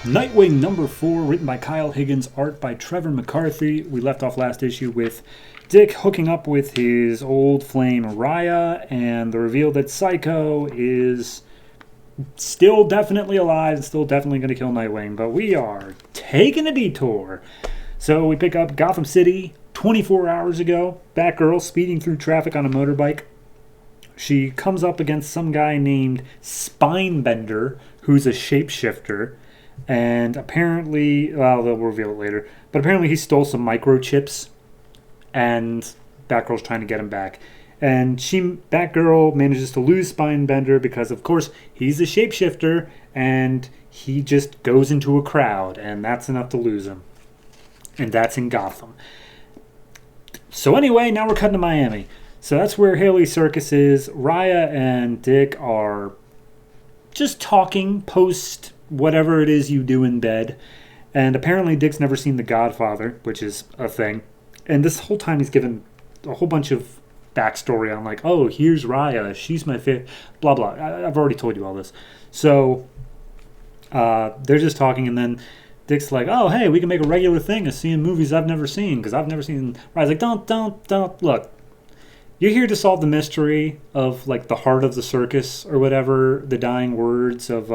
Nightwing number 4, written by Kyle Higgins, art by Trevor McCarthy. We left off last issue with Dick hooking up with his old flame Raya, and the reveal that Psycho is still definitely alive and still definitely going to kill Nightwing. But we are taking a detour. So we pick up Gotham City 24 hours ago. Batgirl speeding through traffic on a motorbike. She comes up against some guy named Spinebender, who's a shapeshifter. And apparently, well, they'll reveal it later, but apparently he stole some microchips, and Batgirl's trying to get him back. And Batgirl manages to lose Spinebender because, of course, he's a shapeshifter, and he just goes into a crowd, and that's enough to lose him. And that's in Gotham. So anyway, now we're cutting to Miami. So that's where Haley Circus is. Raya and Dick are just talking post whatever it is you do in bed. And apparently Dick's never seen The Godfather, which is a thing. And this whole time he's given a whole bunch of backstory on like, oh, here's Raya, she's my favorite, blah, blah. I've already told you all this. So they're just talking, and then Dick's like, oh, hey, we can make a regular thing of seeing movies I've never seen, because I've never seen. Raya's like, don't. Look, you're here to solve the mystery of like the heart of the circus or whatever the dying words of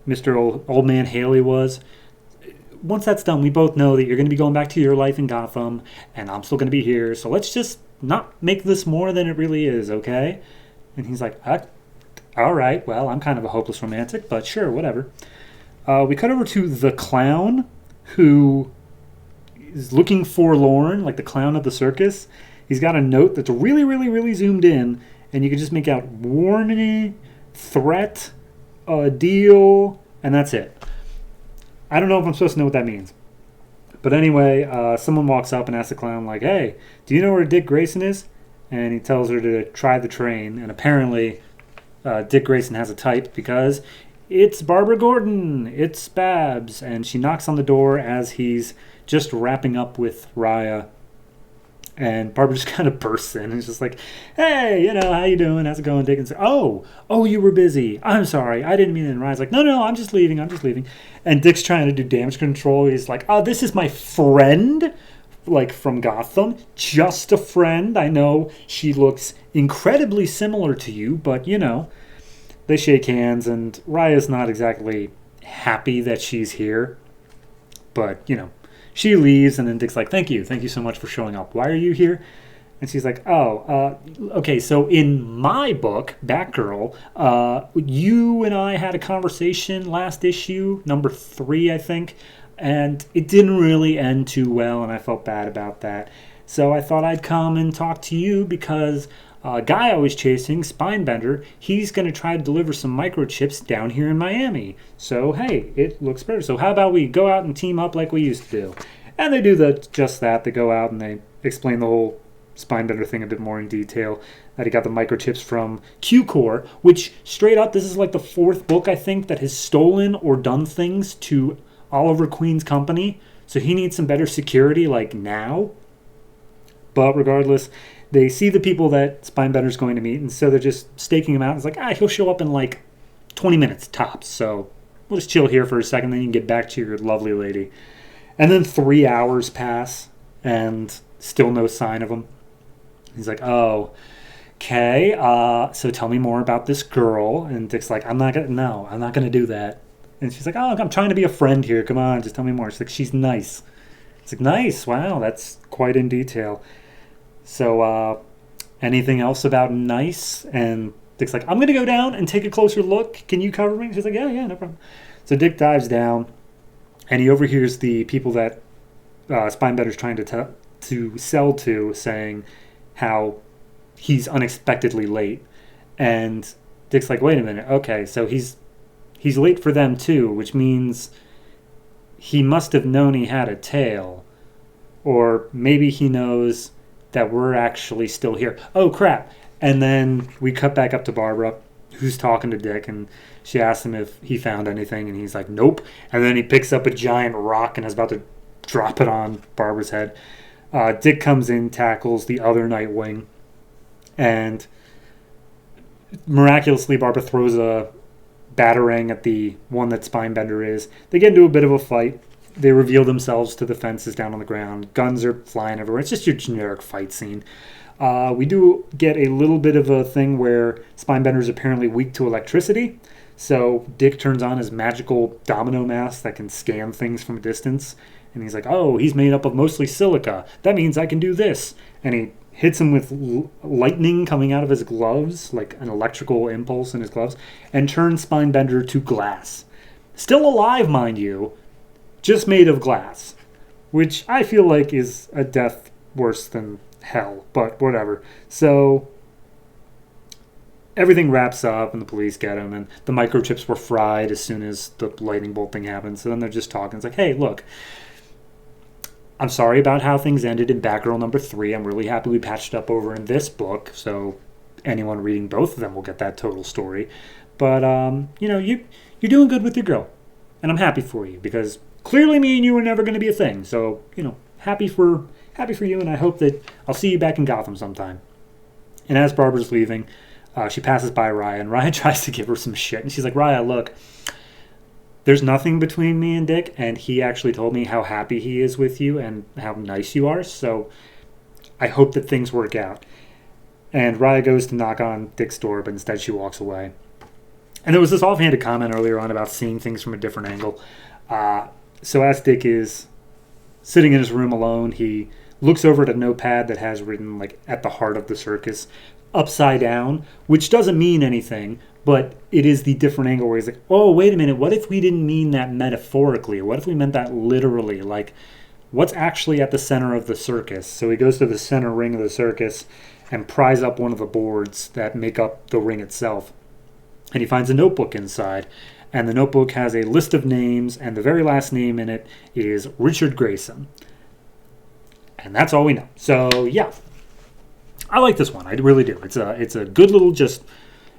Mr. Old Man Haley was. Once that's done, we both know that you're going to be going back to your life in Gotham, and I'm still going to be here. So let's just not make this more than it really is, okay? And he's like, all right, well, I'm kind of a hopeless romantic, but sure, whatever. We cut over to the clown, who is looking forlorn, like the clown of the circus. He's got a note that's really, really, really zoomed in, and you can just make out warning, threat, deal, and that's it. I don't know if I'm supposed to know what that means. But anyway, someone walks up and asks the clown, like, hey, do you know where Dick Grayson is? And he tells her to try the train. And apparently, Dick Grayson has a type because it's Barbara Gordon. It's Babs. And she knocks on the door as he's just wrapping up with Raya. And Barbara just kind of bursts in and is just like, hey, how you doing? How's it going, Dick? And says, oh, you were busy. I'm sorry. I didn't mean it. And Ryan's like, no, I'm just leaving. And Dick's trying to do damage control. He's like, oh, this is my friend, like from Gotham. Just a friend. I know she looks incredibly similar to you, but, they shake hands. And Raya's not exactly happy that she's here. But, she leaves, and then Dick's like, thank you so much for showing up. Why are you here? And she's like, okay, so in my book, Batgirl, you and I had a conversation last issue, number 3, I think, and it didn't really end too well, and I felt bad about that. So I thought I'd come and talk to you because a guy I was chasing, Spinebender, he's going to try to deliver some microchips down here in Miami. So, hey, it looks better. So how about we go out and team up like we used to do? And they do just that. They go out and they explain the whole Spinebender thing a bit more in detail. That he got the microchips from Q-Core, which, straight up, this is like the 4th book, I think, that has stolen or done things to Oliver Queen's company. So he needs some better security, like, now. But regardless, they see the people that Spinebender's going to meet, and so they're just staking him out. It's like, he'll show up in like 20 minutes tops, so we'll just chill here for a second, then you can get back to your lovely lady. And then 3 hours pass, and still no sign of him. He's like, oh, okay, so tell me more about this girl. And Dick's like, I'm not going to do that. And she's like, oh, I'm trying to be a friend here. Come on, just tell me more. She's like, she's nice. It's like, nice, wow, that's quite in detail. So, anything else about nice? And Dick's like, I'm going to go down and take a closer look. Can you cover me? She's like, yeah, no problem. So Dick dives down, and he overhears the people that Spinebender's trying to sell to saying how he's unexpectedly late. And Dick's like, wait a minute. Okay, so he's late for them too, which means he must have known he had a tail. Or maybe he knows that we're actually still here. Oh, crap. And then we cut back up to Barbara, who's talking to Dick, and she asks him if he found anything, and he's like, nope. And then he picks up a giant rock and is about to drop it on Barbara's head. Dick comes in, tackles the other Nightwing, and miraculously Barbara throws a battering at the one that Spinebender is. They get into a bit of a fight. They reveal themselves to the fences down on the ground. Guns are flying everywhere. It's just your generic fight scene. We do get a little bit of a thing where Spinebender is apparently weak to electricity. So Dick turns on his magical domino mask that can scan things from a distance. And he's like, oh, he's made up of mostly silica. That means I can do this. And he hits him with lightning coming out of his gloves, like an electrical impulse in his gloves, and turns Spinebender to glass. Still alive, mind you, just made of glass. Which I feel like is a death worse than hell, but whatever. So everything wraps up and the police get him, and the microchips were fried as soon as the lightning bolt thing happened. So then they're just talking. It's like, hey, look, I'm sorry about how things ended in Batgirl number 3. I'm really happy we patched up over in this book, so anyone reading both of them will get that total story. But, you're doing good with your girl, and I'm happy for you, because clearly me and you were never going to be a thing. So, happy for you, and I hope that I'll see you back in Gotham sometime. And as Barbara's leaving, she passes by Raya, and Raya tries to give her some shit. And she's like, Raya, look, there's nothing between me and Dick, and he actually told me how happy he is with you and how nice you are, so I hope that things work out. And Raya goes to knock on Dick's door, but instead she walks away. And there was this offhanded comment earlier on about seeing things from a different angle. So as Dick is sitting in his room alone, he looks over at a notepad that has written, like, at the heart of the circus, upside down, which doesn't mean anything, but it is the different angle where he's like, oh, wait a minute, what if we didn't mean that metaphorically? What if we meant that literally? Like, what's actually at the center of the circus? So he goes to the center ring of the circus and pries up one of the boards that make up the ring itself. And he finds a notebook inside. And the notebook has a list of names, and the very last name in it is Richard Grayson. And that's all we know. So, yeah. I like this one. I really do. It's a good little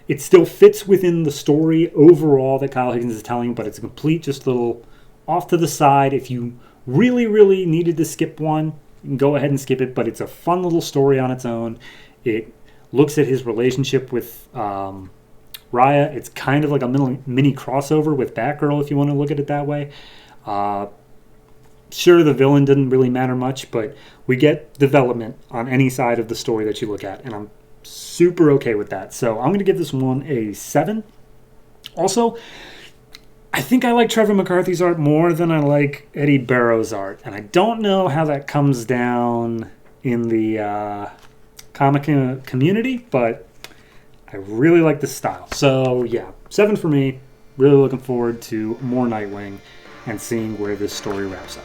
it still fits within the story overall that Kyle Higgins is telling, but it's a complete just little off to the side. If you really, really needed to skip one, you can go ahead and skip it, but it's a fun little story on its own. It looks at his relationship with Raya. It's kind of like a mini crossover with Batgirl, if you want to look at it that way. Sure, the villain didn't really matter much, but we get development on any side of the story that you look at, and I'm super okay with that. So I'm going to give this one a 7. Also, I think I like Trevor McCarthy's art more than I like Eddie Barrow's art, and I don't know how that comes down in the comic community, but I really like the style. So yeah, 7 for me. Really looking forward to more Nightwing and seeing where this story wraps up.